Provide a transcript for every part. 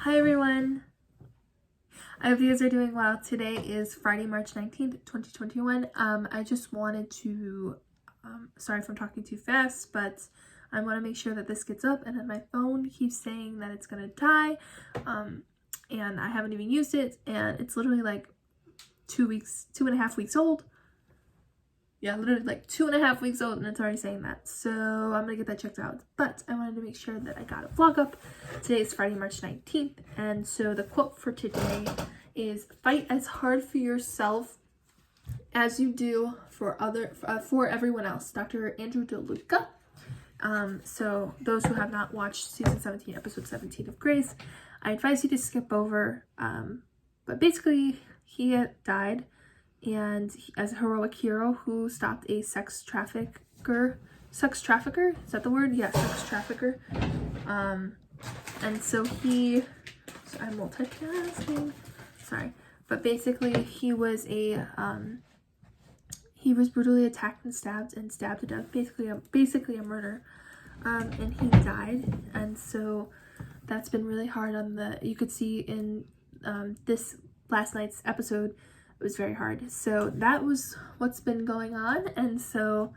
Hi everyone! I hope you guys are doing well. Today is Friday, March 19th, 2021. I just wanted to, sorry if I'm talking too fast, but I want to make sure that this gets up, and then my phone keeps saying that it's gonna die, and I haven't even used it, and it's literally like 2.5 weeks old. Yeah, literally like 2.5 weeks old, and it's already saying that. So I'm gonna get that checked out. But I wanted to make sure that I got a vlog up. Today is Friday, March 19th, and so the quote for today is "Fight as hard for yourself as you do for everyone else." Dr. Andrew DeLuca. So those who have not watched season 17, episode 17 of Grace, I advise you to skip over. But basically, he had died. And as a heroic hero who stopped a sex trafficker, is that the word? Yeah, sex trafficker. And so I'm multitasking, sorry. But basically he was he was brutally attacked and stabbed to death, basically a murder. And he died. And so that's been really hard on you could see in this last night's episode. It was very hard. So that was what's been going on, and so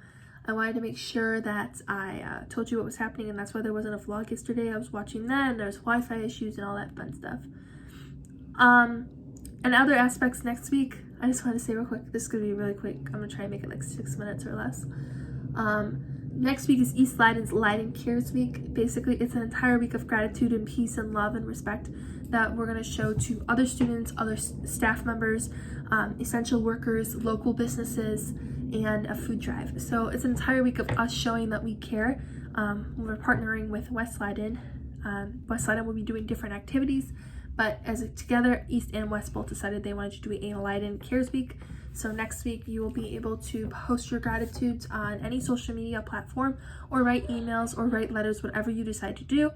I wanted to make sure that I told you what was happening, and that's why there wasn't a vlog yesterday. I was watching that, and there's Wi-Fi issues and all that fun stuff. And other aspects next week, I just want to say real quick, this is going to be really quick. I'm going to try and make it like 6 minutes or less. Next week is East Leiden's Leiden Cares Week. Basically, it's an entire week of gratitude and peace and love and respect that we're going to show to other students, other staff members, essential workers, local businesses, and a food drive. So it's an entire week of us showing that we care. We're partnering with West Leiden. West Leiden will be doing different activities, but together, East and West both decided they wanted to do a Leiden Cares Week. So next week you will be able to post your gratitudes on any social media platform, or write emails, or write letters, whatever you decide to do.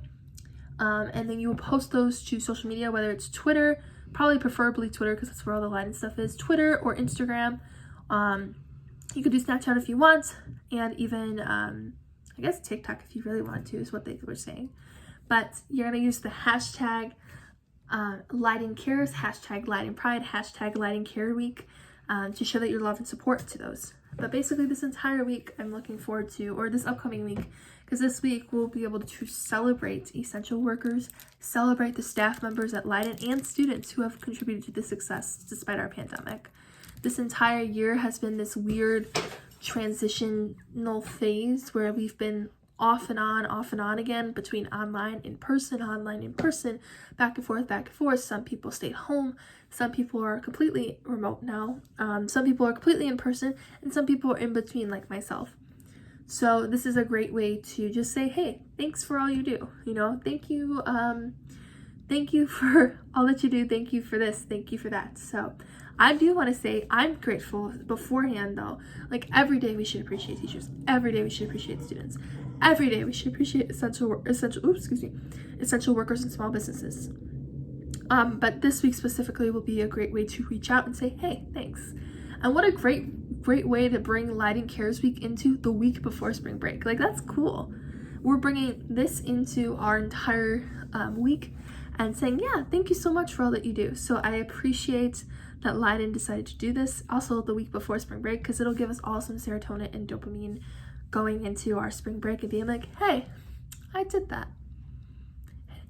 And then you will post those to social media, whether it's Twitter, probably preferably Twitter because that's where all the Leiden stuff is, Twitter or Instagram. You could do Snapchat if you want, and even I guess TikTok if you really want to, is what they were saying. But you're going to use the hashtag Leiden Cares, hashtag Leiden Pride, hashtag Leiden Care Week, to show that your love and support to those. But basically this entire week I'm looking forward to, or this upcoming week, because this week we'll be able to celebrate essential workers, celebrate the staff members at Leiden, and students who have contributed to the success despite our pandemic. This entire year has been this weird transitional phase where we've been off and on again, between online, in person, back and forth. Some people stayed home, some people are completely remote now, some people are completely in person, and some people are in between, like myself. So this is a great way to just say, hey, thanks for all you do, thank you for all that you do, thank you for this, thank you for that. So I do want to say I'm grateful beforehand, though. Like, every day we should appreciate teachers, every day we should appreciate students, every day we should appreciate essential workers and small businesses. But this week specifically will be a great way to reach out and say, hey, thanks. And what a great way to bring Leiden Cares Week into the week before spring break. Like, that's cool. We're bringing this into our entire week and saying, yeah, thank you so much for all that you do. So I appreciate that Leiden decided to do this also the week before spring break, because it'll give us all some serotonin and dopamine going into our spring break and being like, hey, I did that.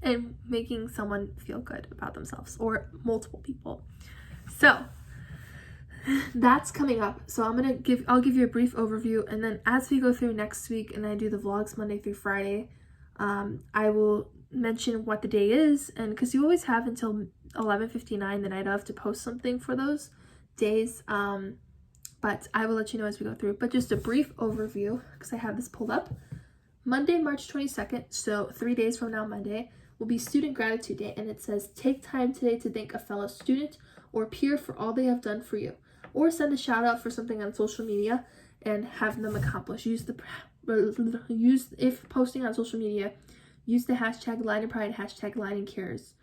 And making someone feel good about themselves, or multiple people. So that's coming up. So I'll give you a brief overview, and then as we go through next week and I do the vlogs Monday through Friday, I will mention what the day is, and because you always have until 11:59 the night of to post something for those days, but I will let you know as we go through. But just a brief overview, because I have this pulled up. Monday, March 22nd, so 3 days from now, Monday, will be Student Gratitude Day, and it says, take time today to thank a fellow student or peer for all they have done for you, or send a shout out for something on social media and have them accomplish. If posting on social media, use the hashtag Leiden Pride, hashtag Leiden Cares.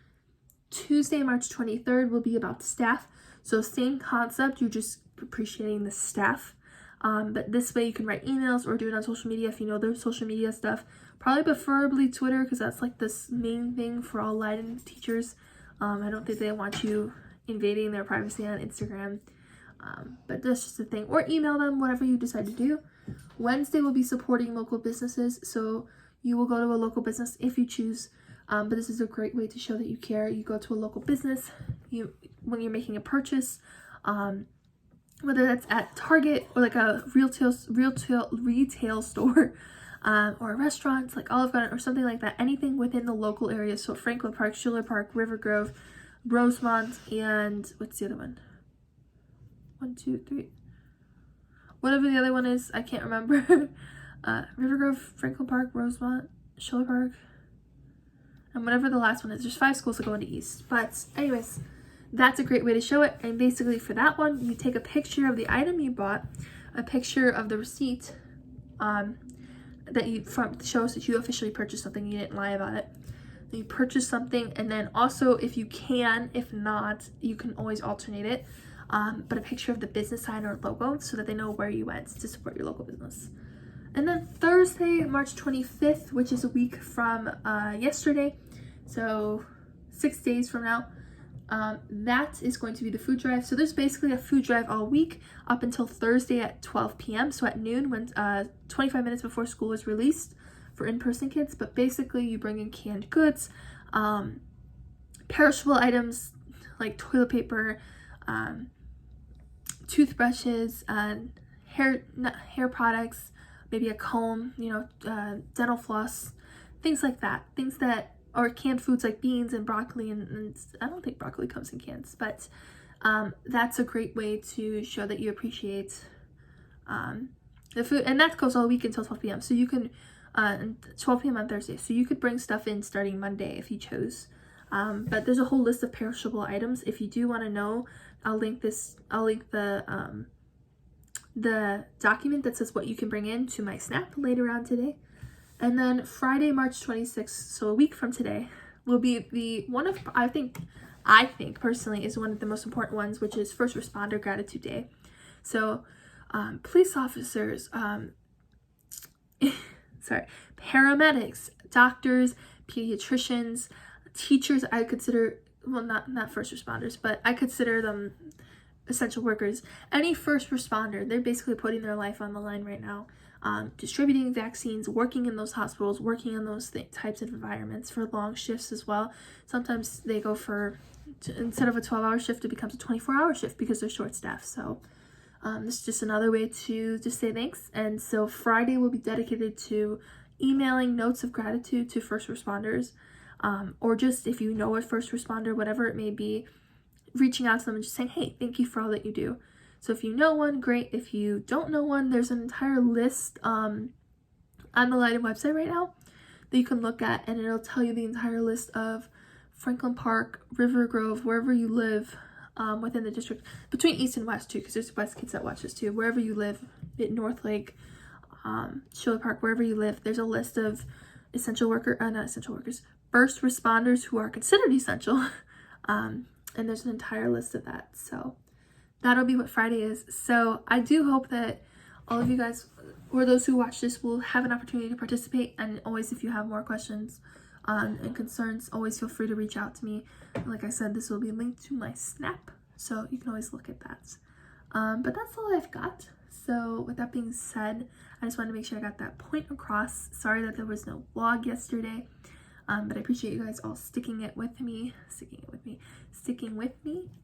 Tuesday, March 23rd will be about staff. So same concept, you're just appreciating the staff. But this way you can write emails or do it on social media if you know their social media stuff. Probably preferably Twitter, because that's like this main thing for all Leiden teachers. I don't think they want you invading their privacy on Instagram. But that's just a thing. Or email them, whatever you decide to do. Wednesday will be supporting local businesses. So you will go to a local business if you choose. But this is a great way to show that you care. You go to a local business when you're making a purchase, whether that's at Target or like a retail store, or a restaurant like Olive Garden or something like that. Anything within the local area. So Franklin Park, Schiller Park, River Grove, Rosemont, and what's the other one? 1, 2, 3. Whatever the other one is, I can't remember. River Grove, Franklin Park, Rosemont, Schiller Park, and whatever the last one is. There's 5 schools that go into East. But anyways, that's a great way to show it. And basically for that one, you take a picture of the item you bought, a picture of the receipt that shows that you officially purchased something, you didn't lie about it. You purchase something, and then also if you can, if not, you can always alternate it. But a picture of the business sign or logo so that they know where you went to support your local business. And then Thursday, March 25th, which is a week from yesterday, so 6 days from now, that is going to be the food drive. So there's basically a food drive all week up until Thursday at 12 p.m. So at noon, when 25 minutes before school is released for in-person kids. But basically you bring in canned goods, perishable items like toilet paper, toothbrushes, hair products, maybe a comb, dental floss, things like that. Things that, or canned foods like beans and broccoli, and I don't think broccoli comes in cans, but that's a great way to show that you appreciate the food. And that goes all week until 12 p.m. So you can, 12 p.m. on Thursday. So you could bring stuff in starting Monday if you chose. But there's a whole list of perishable items. If you do want to know, I'll link the document that says what you can bring in to my Snap later on today. And then Friday, March 26th, so a week from today, will be the one of, I think personally is one of the most important ones, which is First Responder Gratitude Day. So police officers, paramedics, doctors, pediatricians, teachers, I consider, well, not first responders, but I consider them essential workers. Any first responder, they're basically putting their life on the line right now, distributing vaccines, working in those hospitals, working in those types of environments for long shifts as well. Sometimes they go instead of a 12-hour shift, it becomes a 24-hour shift because they're short-staffed. So this is just another way to just say thanks. And so Friday will be dedicated to emailing notes of gratitude to first responders, or just if you know a first responder, whatever it may be, reaching out to them and just saying, hey, thank you for all that you do. So if you know one, great. If you don't know one, there's an entire list on the Leiden website right now that you can look at, and it'll tell you the entire list of Franklin Park, River Grove, wherever you live within the district, between East and West too, because there's West kids that watch this too. Wherever you live, at North Lake, Schiller Park, wherever you live, there's a list of first responders who are considered essential, and there's an entire list of that. So that'll be what Friday is. So I do hope that all of you guys, or those who watch this, will have an opportunity to participate. And always, if you have more questions and concerns, always feel free to reach out to me. Like I said, this will be linked to my Snap, so you can always look at that. But that's all I've got. So with that being said, I just wanted to make sure I got that point across. Sorry that there was no vlog yesterday. But I appreciate you guys all sticking with me.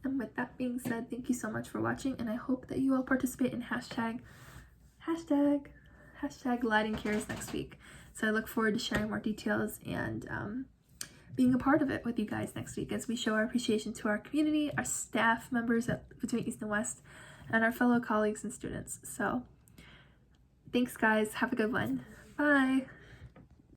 And with that being said, thank you so much for watching, and I hope that you all participate in hashtag Leiden Cares next week. So I look forward to sharing more details and being a part of it with you guys next week as we show our appreciation to our community, our staff members between East and West, and our fellow colleagues and students. So thanks guys, have a good one. Bye.